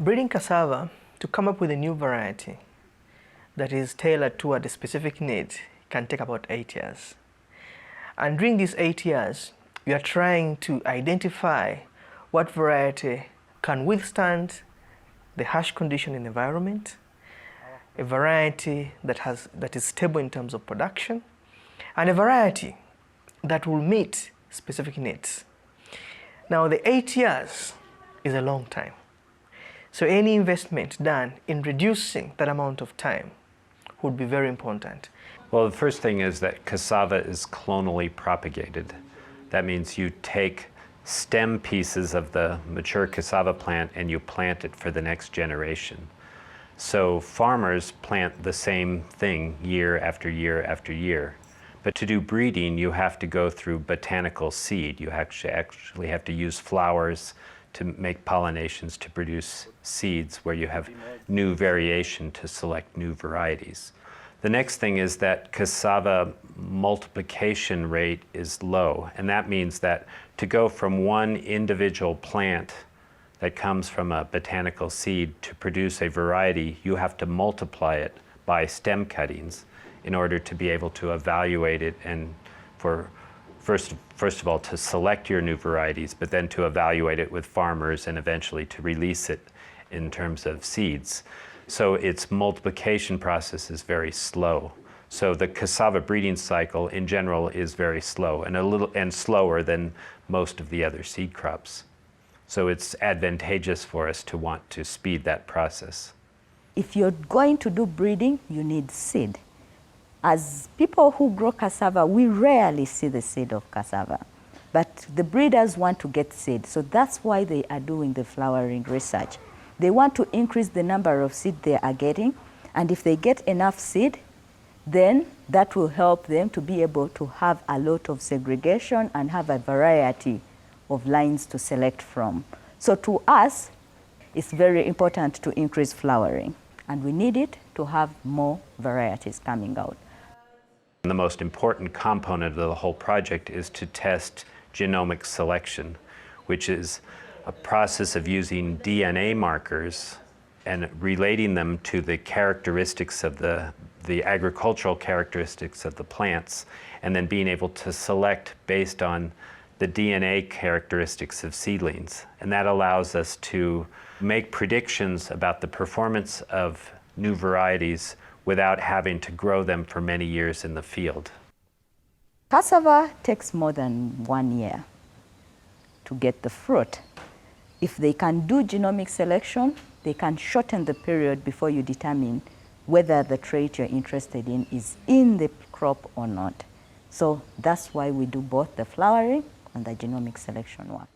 Breeding cassava to come up with a new variety that is tailored toward a specific need can take about 8 years. And during these 8 years, we are trying to identify what variety can withstand the harsh condition in the environment, a variety that is stable in terms of production, and a variety that will meet specific needs. Now, the 8 years is a long time. So any investment done in reducing that amount of time would be very important. Well, the first thing is that cassava is clonally propagated. That means you take stem pieces of the mature cassava plant and you plant it for the next generation. So farmers plant the same thing year after year after year. But to do breeding, you have to go through botanical seed. You actually have to use flowers to make pollinations to produce seeds where you have new variation to select new varieties. The next thing is that cassava multiplication rate is low, and that means that to go from one individual plant that comes from a botanical seed to produce a variety, you have to multiply it by stem cuttings in order to be able to evaluate it and for first of all to select your new varieties, but then to evaluate it with farmers and eventually to release it in terms of seeds. So its multiplication process is very slow. So the cassava breeding cycle in general is very slow and slower than most of the other seed crops. So it's advantageous for us to want to speed that process. If you're going to do breeding, you need seed. As people who grow cassava, we rarely see the seed of cassava, but the breeders want to get seed. So that's why they are doing the flowering research. They want to increase the number of seed they are getting, and if they get enough seed, then that will help them to be able to have a lot of segregation and have a variety of lines to select from. So to us, it's very important to increase flowering, and we need it to have more varieties coming out. The most important component of the whole project is to test genomic selection, which is a process of using DNA markers and relating them to the characteristics of the agricultural characteristics of the plants, and then being able to select based on the DNA characteristics of seedlings. And that allows us to make predictions about the performance of new varieties without having to grow them for many years in the field. Cassava takes more than 1 year to get the fruit. If they can do genomic selection, they can shorten the period before you determine whether the trait you're interested in is in the crop or not. So that's why we do both the flowering and the genomic selection work.